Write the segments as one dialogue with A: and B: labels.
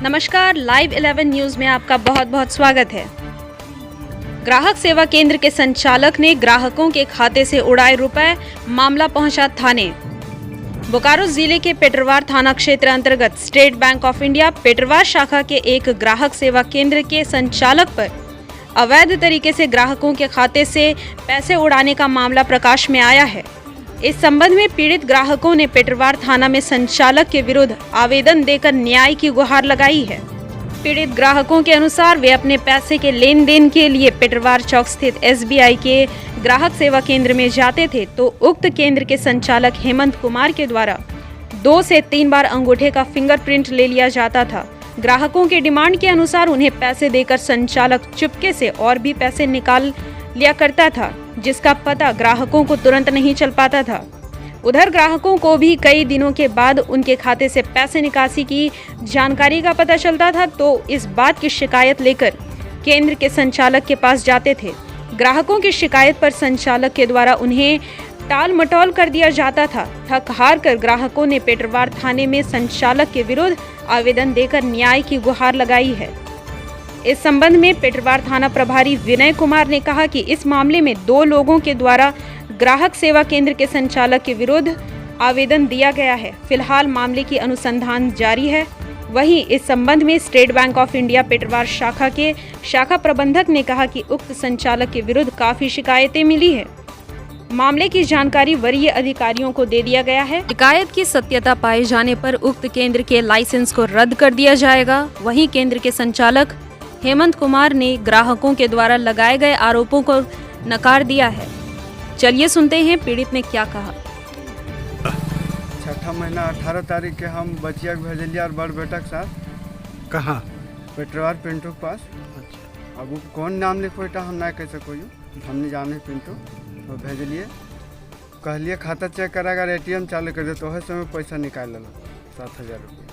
A: नमस्कार, live 11 news में आपका बहुत बहुत स्वागत है। ग्राहक सेवा केंद्र के संचालक ने ग्राहकों के खाते से उड़ाए रुपए, मामला पहुंचा थाने। बोकारो जिले के पेटरवार थाना क्षेत्र अंतर्गत state bank of India Petarwar शाखा के एक ग्राहक सेवा केंद्र के संचालक पर अवैध तरीके से ग्राहकों के खाते से पैसे उड़ाने का मामला प्रकाश में आया है। इस संबंध में पीड़ित ग्राहकों ने पेटरवार थाना में संचालक के विरुद्ध आवेदन देकर न्याय की गुहार लगाई है। पीड़ित ग्राहकों के अनुसार वे अपने पैसे के लेन देन के लिए पेटरवार चौक स्थित SBI के ग्राहक सेवा केंद्र में जाते थे तो उक्त केंद्र के संचालक हेमंत कुमार के द्वारा 2 से 3 बार अंगूठे का फिंगरप्रिंट ले लिया जाता था। ग्राहकों के डिमांड के अनुसार उन्हें पैसे देकर संचालक चुपके से और भी पैसे निकाल लिया करता था, जिसका पता ग्राहकों को तुरंत नहीं चल पाता था। उधर ग्राहकों को भी कई दिनों के बाद उनके खाते से पैसे निकासी की जानकारी का पता चलता था तो इस बात की शिकायत लेकर केंद्र के संचालक के पास जाते थे। ग्राहकों की शिकायत पर संचालक के द्वारा उन्हें टाल मटोल कर दिया जाता था। थक हार कर ग्राहकों ने पेटरवार थाने में संचालक के विरुद्ध आवेदन देकर न्याय की गुहार लगाई है। इस संबंध में पेटरवार थाना प्रभारी विनय कुमार ने कहा कि इस मामले में 2 लोगों के द्वारा ग्राहक सेवा केंद्र के संचालक के विरुद्ध आवेदन दिया गया है। फिलहाल मामले की अनुसंधान जारी है। वहीं इस संबंध में state bank of India Petarwar शाखा के शाखा प्रबंधक ने कहा कि उक्त संचालक के विरुद्ध काफी शिकायतें मिली है। मामले की जानकारी वरीय अधिकारियों को दे दिया गया है। शिकायत की सत्यता पाए जाने पर उक्त केंद्र के लाइसेंस को रद्द कर दिया जाएगा। वहीं केंद्र के संचालक हेमंत कुमार ने ग्राहकों के द्वारा लगाए गए आरोपों को नकार दिया है। चलिए सुनते हैं पीड़ित ने क्या कहा।
B: 6ठा महीना 18 तारीख के हम बचिया के भेजलिया और बड़ बेटा के साथ।
C: कहाँ?
B: पेटरवार पिंटू के पास।
C: अच्छा।
B: अब वो कौन नाम लिखवाटा हम ना कह सको, हम नहीं जाने पिंटू। तो भेजलिए, कहलिए खाता चेक करा अगर ATM चालू कर दे तो वही समय पैसा निकाल लो 7,000 रुपये।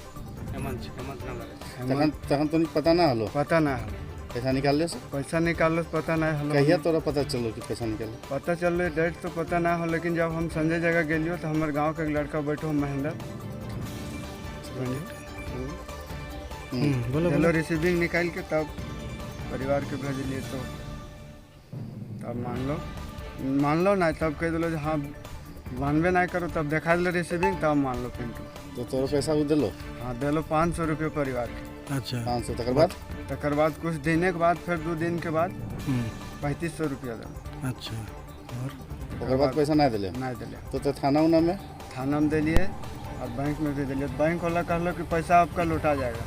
C: तखन तो पता ना हलो?
B: पता ना हलो
C: पैसा निकाल ले से?
B: पैसा निकाल लो पता ना हलो।
C: कहिया तोरा पता चलो कि पैसा निकाल?
B: पता चल डेट तो पता ना हो, लेकिन जब हम संजय जगह गेलियो तो हमारे गांव का एक लड़का बैठो महेंद्र बोलो रिसीविंग निकाल के तब परिवार के भेजलिए तो तब मान लो ना, तब कह दिलो हाँ मानबे ना करो तब देखा दिलो रिसीविंग तब मान लो पिंटू।
C: तो तोरा पैसा वो दिलो?
B: हाँ दिलो 500 रुपये परिवार के।
C: अच्छा 500। तकर बाद
B: कुछ दिन के बाद फिर 2 दिन के बाद 3500 रुपया दिलो।
C: अच्छा, और बाद पैसा नहीं दिले?
B: नहीं दिले।
C: तो थाना उना में? थाना में
B: दिलिए और बैंक में भी दिलिए। बैंक वाला कहलो कि पैसा आपका लौटा जाएगा।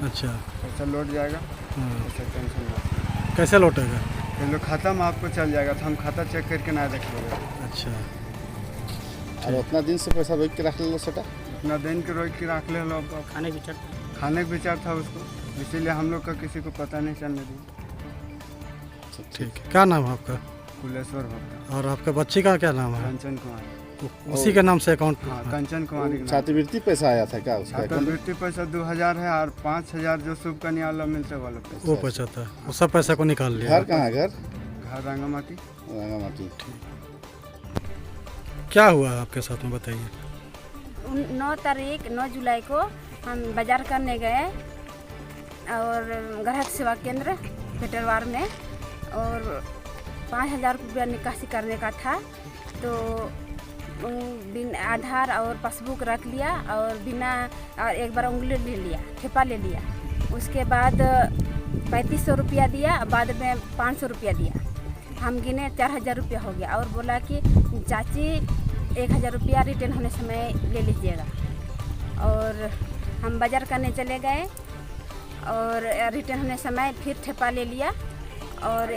C: अच्छा, पैसा
B: लौट जाएगा, टेंशन ना।
C: कैसे लौटेगा?
B: पहले खाता में आपको चल जाएगा, तो हम खाता चेक करके ना देख लेंगे।
C: अच्छा, और उतना दिन से पैसा रोक के रख ले लो सेटा?
B: उतना दिन के रोक के रख ले लो। खाने के विचार था उसको, इसीलिए हम लोग का किसी को पता नहीं चलने दिया।
C: ठीक है। क्या नाम है आपका?
B: कुलेश्वर भक्त।
C: और आपका बच्ची का क्या नाम है?
B: कंचन कुमारी।
C: उसी के नाम से अकाउंट?
B: हाँ, कंचन कुमारी।
C: छात्रवृत्ति पैसा आया था क्या उसका?
B: छात्रवृत्ति पैसा 2000 है और 5000 जो शुभ कन्या वाला मिलते वाला पैसा,
C: वो पैसा था, वो सब पैसा को निकाल लिया।
B: घर कहाँ है? घर रांगामाटी।
C: क्या हुआ आपके साथ में बताइए।
D: 9 जुलाई को हम बाजार करने गए और ग्राहक सेवा केंद्र पेटरवार में, और 5000 रुपया निकासी करने का था। तो बिना आधार और पासबुक रख लिया और बिना और एक बार उंगली ले लिया, ठेपा ले लिया। उसके बाद 3500 रुपया दिया, बाद में 500 रुपया दिया। हम गिने 4000 रुपया हो गया और बोला कि चाची 1000 रुपया रिटर्न होने समय ले लीजिएगा। और हम बाजार करने चले गए और रिटर्न होने समय फिर ठेपा ले लिया और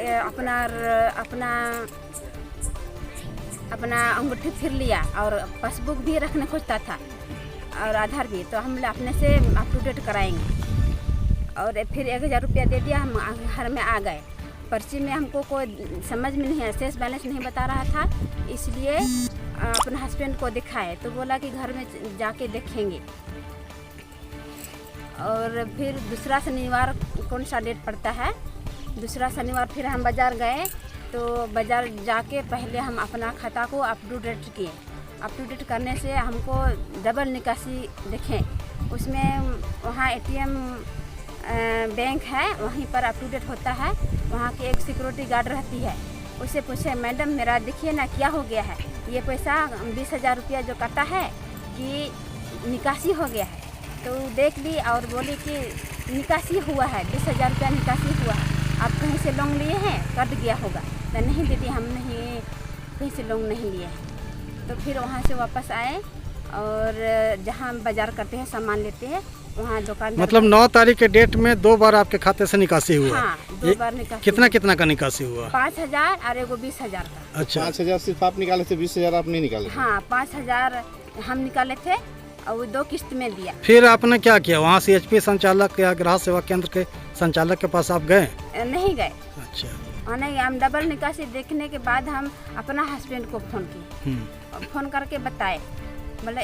D: अपना अंगूठी फिर लिया और पासबुक भी रखने खोजता था और आधार भी। तो हम अपने से अप टू डेट कराएंगे और फिर 1000 रुपया दे दिया। हम घर में आ गए। पर्ची में हमको कोई समझ में नहीं है, शेष बैलेंस नहीं बता रहा था, इसलिए अपने हस्बैंड को दिखाए तो बोला कि घर में जाके देखेंगे। और फिर दूसरा शनिवार कौन सा डेट पड़ता है, दूसरा शनिवार फिर हम बाज़ार गए। तो बाज़ार जाके पहले हम अपना खाता को अप टू डेट किए। अप टू डेट करने से हमको डबल निकासी देखें, उसमें वहाँ ATM बैंक है वहीं पर अप टू डेट होता है। वहाँ की एक सिक्योरिटी गार्ड रहती है, उससे पूछे मैडम मेरा देखिए ना क्या हो गया है, ये पैसा 20,000 रुपया जो कटा है कि निकासी हो गया है। तो देख ली और बोली कि निकासी हुआ है, 20,000 रुपया निकासी हुआ है, आप कहीं से लोन लिए हैं, कट गया होगा। तो नहीं दीदी हम नहीं कहीं से लोन नहीं लिए हैं। तो फिर वहाँ से वापस आए और जहाँ हम बाजार करते हैं सामान लेते हैं वहाँ दुकान।
E: मतलब 9 तारीख के डेट में 2 बार आपके खाते से निकासी हुआ?
D: हाँ, 2 बार निकासी।
E: कितना का निकासी हुआ?
D: 5,000 और एगो 20,000 का।
E: अच्छा,
C: 5,000 सिर्फ आप निकाले थे, 20,000 आप नहीं निकाले?
D: हाँ, 5,000 हम निकाले थे और वो 2 किस्त में दिया।
E: फिर आपने क्या किया? वहाँ CHP संचालक या ग्राहक सेवा केंद्र के संचालक के पास आप गए?
D: नहीं गए।
E: अच्छा,
D: नहीं, हम डबल निकासी देखने के बाद हम अपना हस्बैंड को फ़ोन किए, फ़ोन करके बताए, बोले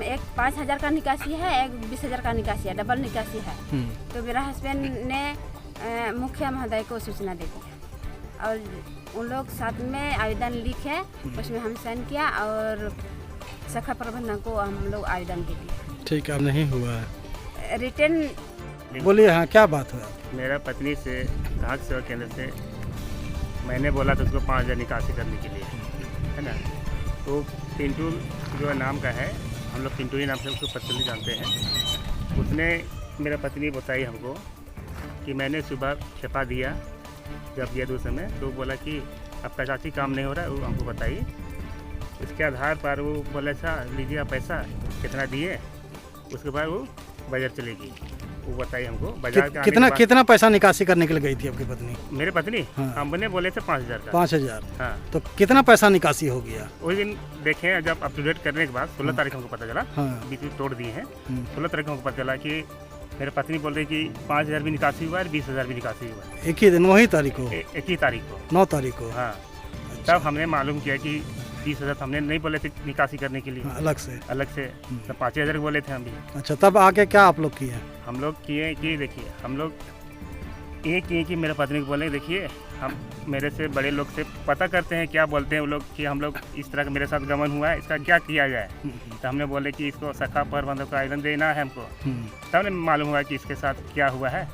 D: एक 5,000 का निकासी है, एक 20,000 का निकासी है, डबल निकासी है। तो मेरा हस्बैंड ने मुखिया महोदय को सूचना दे दिया और उन लोग साथ में आवेदन लिखे, उसमें हम साइन किया और शाखा प्रबंधक को हम लोग आवेदन दे दिया।
E: ठीक है, अब नहीं हुआ है।
D: रिटर्न
E: बोलिए, हाँ क्या बात हुआ?
F: मेरा पत्नी से ग्राहक सेवा केंद्र से मैंने बोला था उसको 5,000 निकासी करने के लिए, है ना। तो पिंटू जो नाम का है, हम लोग पिंटू ही नाम से उसको पर्सनली जानते हैं। उसने मेरा पत्नी बताई हमको कि मैंने सुबह छपा दिया, जब दिया तो उस समय तो बोला कि आपका चाची काम नहीं हो रहा है, वो हमको बताई। उसके आधार पर वो बोला अच्छा लीजिए आप पैसा कितना दिए, उसके बाद वो बाजार चलेगी। वो बताई हमको बाजार के
E: कितना पैसा निकासी करने के लिए गई थी आपकी पत्नी?
F: मेरे पत्नी
E: हाँ।
F: हमने बोले थे 5,000 का।
E: 5,000?
F: हाँ।
E: तो कितना पैसा निकासी हो गया?
F: उस दिन देखें जब अप टू डेट करने के बाद 16 तारीख हमको पता चला,
E: हाँ।
F: बीच में तोड़ दिए हैं। 16 तारीख हमको पता चला कि मेरे पत्नी बोल रही कि 5,000 भी निकासी हुआ है, 20,000 भी निकासी हुआ है।
E: एक ही दिन, वही तारीख को?
F: एक ही तारीख को,
E: 9 तारीख को?
F: हाँ। तब हमने मालूम किया कि 20,000 हमने नहीं बोले थे निकासी करने के लिए,
E: हाँ, अलग से
F: तो 5,000 बोले थे हम भी।
E: अच्छा, तब आगे क्या आप लोग किए?
F: हम लोग किए कि देखिए हम लोग ये किए कि मेरे पत्नी को बोले देखिए हम मेरे से बड़े लोग से पता करते हैं क्या बोलते हैं वो लोग कि हम लोग इस तरह का मेरे साथ गमन हुआ है, इसका क्या किया जाए। तो हमने बोले कि इसको शाखा प्रबंधक का आवेदन देना है हमको। तब ने मालूम हुआ कि इसके साथ क्या हुआ है।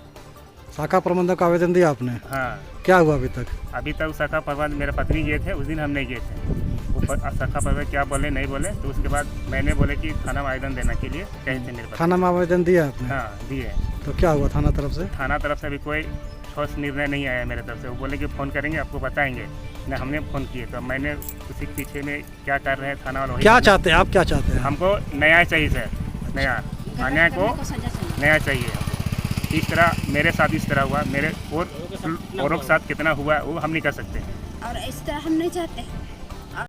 E: शाखा प्रबंधक का आवेदन दिया आपने?
F: हाँ।
E: क्या हुआ अभी तक?
F: अभी तक शाखा प्रबंधक मेरे पत्नी गए थे, उस दिन हम नहीं गए थे। वो शाखा प्रबंधक क्या बोले नहीं बोले, तो उसके बाद मैंने बोले कि थाना में आवेदन देने के लिए कहे थे मेरे पास।
E: थाना में आवेदन दिया आपने?
F: हाँ दिए।
E: तो क्या हुआ थाना तरफ से?
F: थाना तरफ से अभी कोई ठोस निर्णय नहीं आया मेरे तरफ से। वो बोले कि फ़ोन करेंगे आपको बताएंगे ना, हमने फ़ोन किए तो मैंने उसी के पीछे में क्या कर रहे हैं थाना वाले।
E: क्या चाहते हैं आप, क्या चाहते हैं?
F: हमको न्याय चाहिए सर, नया अन्याय को न्याय चाहिए हमको। इस तरह मेरे साथ इस तरह हुआ, मेरे औरों के साथ कितना हुआ वो हम नहीं कर सकते।
D: और इस तरह हम नहीं चाहते।